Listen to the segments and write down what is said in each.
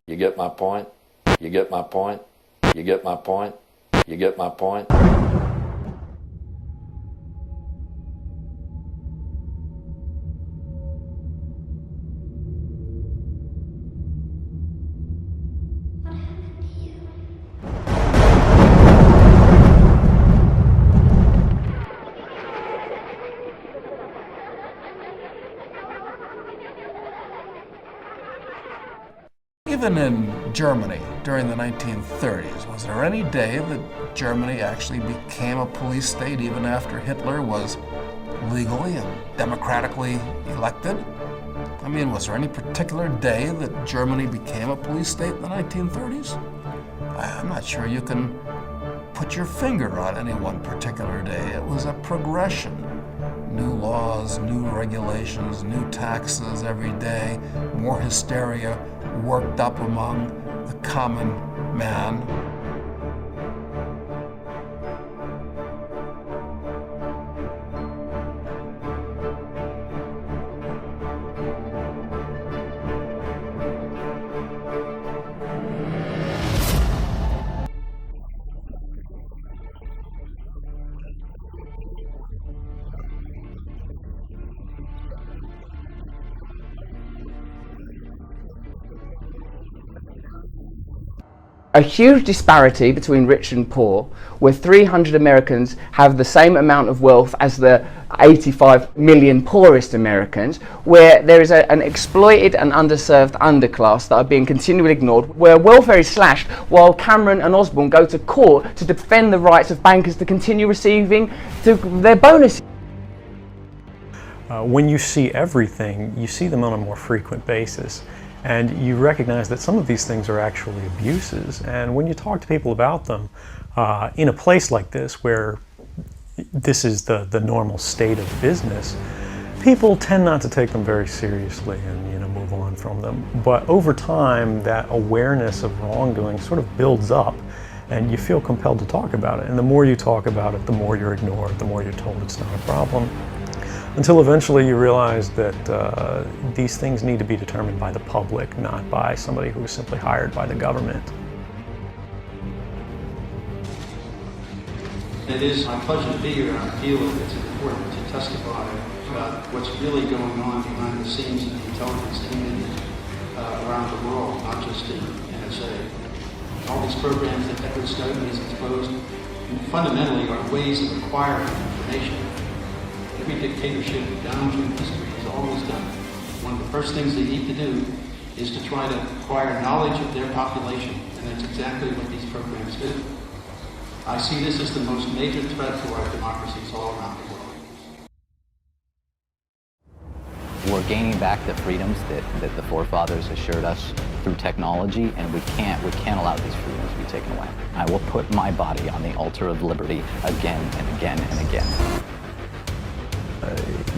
You get my point? You get my point? You get my point? You get my point? Even in Germany during the 1930s, was there any day that Germany actually became a police state even after Hitler was legally and democratically elected? I mean, was there any particular day that Germany became a police state in the 1930s? I'm not sure you can put your finger on any one particular day. It was a progression. New laws, new regulations, new taxes every day, more hysteria worked up among the common man. A huge disparity between rich and poor, where 300 Americans have the same amount of wealth as the 85 million poorest Americans, where there is an exploited and underserved underclass that are being continually ignored, where welfare is slashed while Cameron and Osborne go to court to defend the rights of bankers to continue receiving their bonuses. When you see everything, you see them on a more frequent basis. And you recognize that some of these things are actually abuses. And when you talk to people about them, in a place like this where this is the normal state of business, people tend not to take them very seriously and move on from them. But over time, that awareness of wrongdoing sort of builds up, and you feel compelled to talk about it. And the more you talk about it, the more you're ignored, the more you're told it's not a problem. Until eventually you realize that these things need to be determined by the public, not by somebody who is simply hired by the government. It is my pleasure to be here, and I feel it's important to testify about what's really going on behind the scenes in the intelligence community around the world, not just in NSA. All these programs that Edward Snowden has exposed fundamentally are ways of acquiring information. Every dictatorship down through history has always done it. One of the first things they need to do is to try to acquire knowledge of their population, and that's exactly what these programs do. I see this as the most major threat to our democracies all around the world. We're gaining back the freedoms that the forefathers assured us through technology, and we can't allow these freedoms to be taken away. I will put my body on the altar of liberty again and again and again.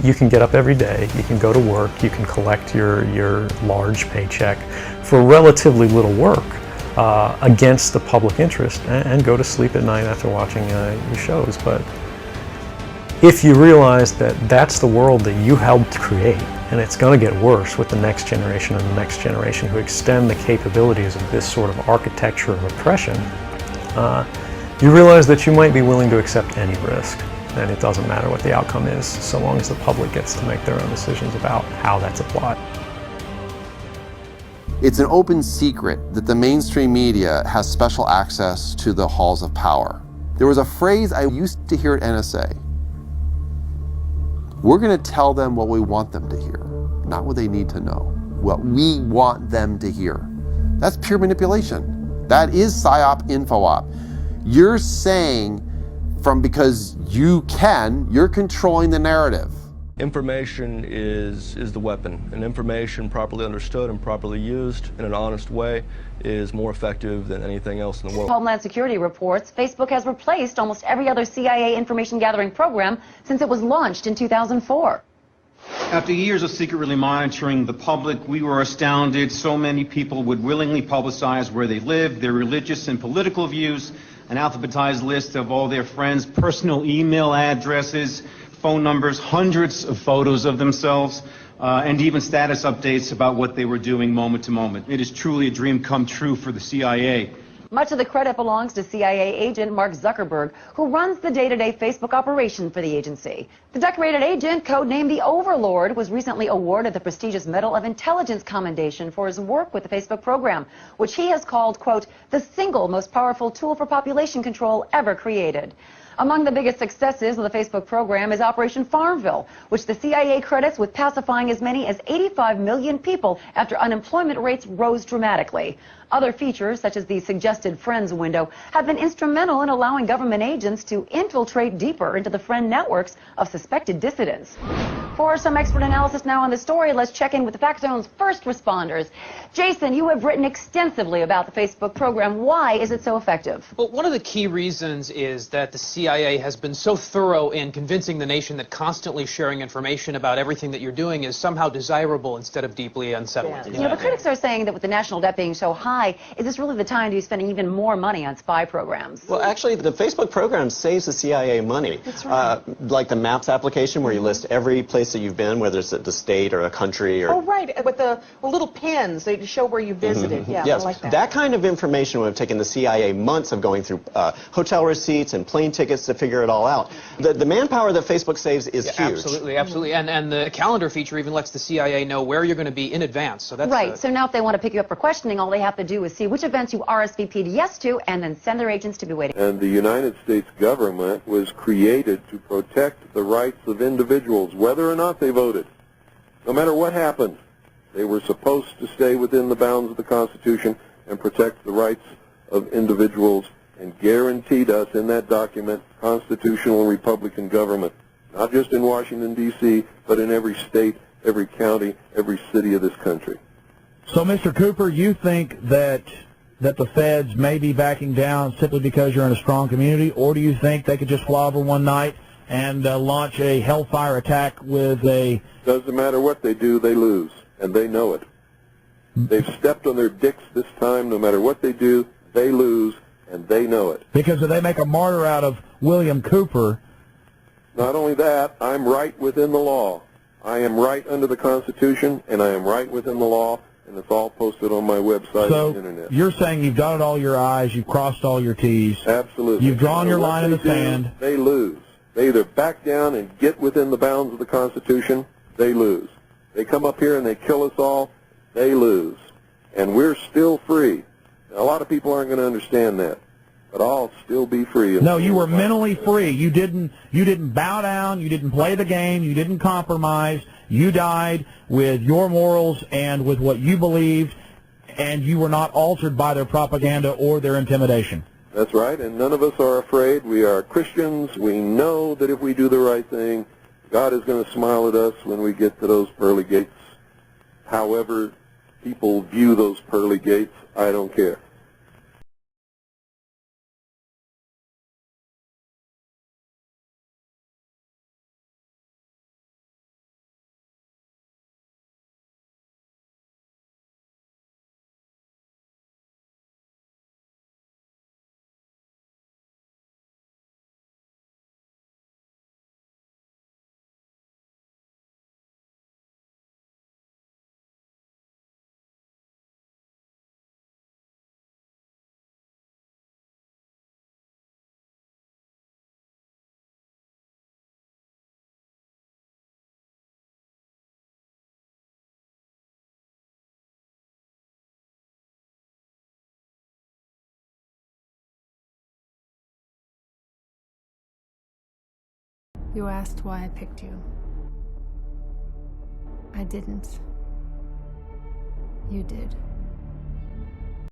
You can get up every day, you can go to work, you can collect your large paycheck for relatively little work against the public interest, and go to sleep at night after watching your shows. But if you realize that that's the world that you helped create, and it's going to get worse with the next generation and the next generation who extend the capabilities of this sort of architecture of oppression, you realize that you might be willing to accept any risk. And it doesn't matter what the outcome is, so long as the public gets to make their own decisions about how that's applied. It's an open secret that the mainstream media has special access to the halls of power. There was a phrase I used to hear at NSA. We're going to tell them what we want them to hear, not what they need to know. What we want them to hear. That's pure manipulation. That is PSYOP, InfoOp. You're saying because you're controlling the narrative. Information is the weapon, and information properly understood and properly used in an honest way is more effective than anything else in the world. Homeland Security reports Facebook has replaced almost every other CIA information gathering program since it was launched in 2004. After years of secretly monitoring the public, we were astounded so many people would willingly publicize where they live, their religious and political views, an alphabetized list of all their friends' personal email addresses, phone numbers, hundreds of photos of themselves. and even status updates about what they were doing moment to moment. It is truly a dream come true for the CIA. Much of the credit belongs to CIA agent Mark Zuckerberg, who runs the day-to-day Facebook operation for the agency. The decorated agent, codenamed the Overlord, was recently awarded the prestigious Medal of Intelligence Commendation for his work with the Facebook program, which he has called, quote, the single most powerful tool for population control ever created. Among the biggest successes of the Facebook program is Operation Farmville, which the CIA credits with pacifying as many as 85 million people after unemployment rates rose dramatically. Other features, such as the suggested friends window, have been instrumental in allowing government agents to infiltrate deeper into the friend networks of suspected dissidents. For some expert analysis now on the story, let's check in with the Fact Zone's first responders. Jason, you have written extensively about the Facebook program. Why is it so effective? Well, one of the key reasons is that the CIA has been so thorough in convincing the nation that constantly sharing information about everything that you're doing is somehow desirable instead of deeply unsettling. You know, but critics are saying that with the national debt being so high, is this really the time to be spending even more money on spy programs? Well, actually, the Facebook program saves the CIA money. That's right. Like the Maps application, where you list every place that you've been, whether it's the state or a country. Or oh, right, with the little pins to show where you visited. Yeah, yes. I like that. That kind of information would have taken the CIA months of going through hotel receipts and plane tickets to figure it all out. The manpower that Facebook saves is huge. Absolutely, absolutely. And the calendar feature even lets the CIA know where you're going to be in advance. So that's right. So now if they want to pick you up for questioning, all they have to do is see which events you RSVP'd yes to and then send their agents to be waiting. And the United States government was created to protect the rights of individuals, whether or not they voted. No matter what happened, they were supposed to stay within the bounds of the Constitution and protect the rights of individuals, and guaranteed us in that document constitutional and Republican government, not just in Washington, D.C., but in every state, every county, every city of this country. So, Mr. Cooper, you think that the feds may be backing down simply because you're in a strong community, or do you think they could just fly over one night and launch a hellfire attack with a... Doesn't matter what they do, they lose, and they know it. They've stepped on their dicks this time. No matter what they do, they lose, and they know it. Because if they make a martyr out of William Cooper... Not only that, I'm right within the law. I am right under the Constitution, and I am right within the law, and it's all posted on my website and internet. So you're saying you've dotted all your I's, you've crossed all your T's. Absolutely. You've drawn your line in the sand. They lose. They either back down and get within the bounds of the Constitution, they lose. They come up here and they kill us all, they lose. And we're still free. Now, a lot of people aren't going to understand that, but I'll still be free. No, you were mentally free. You didn't bow down, you didn't play the game, you didn't compromise. You died with your morals and with what you believed, and you were not altered by their propaganda or their intimidation. That's right, and none of us are afraid. We are Christians. We know that if we do the right thing, God is going to smile at us when we get to those pearly gates. However people view those pearly gates, I don't care. You asked why I picked you. I didn't. You did.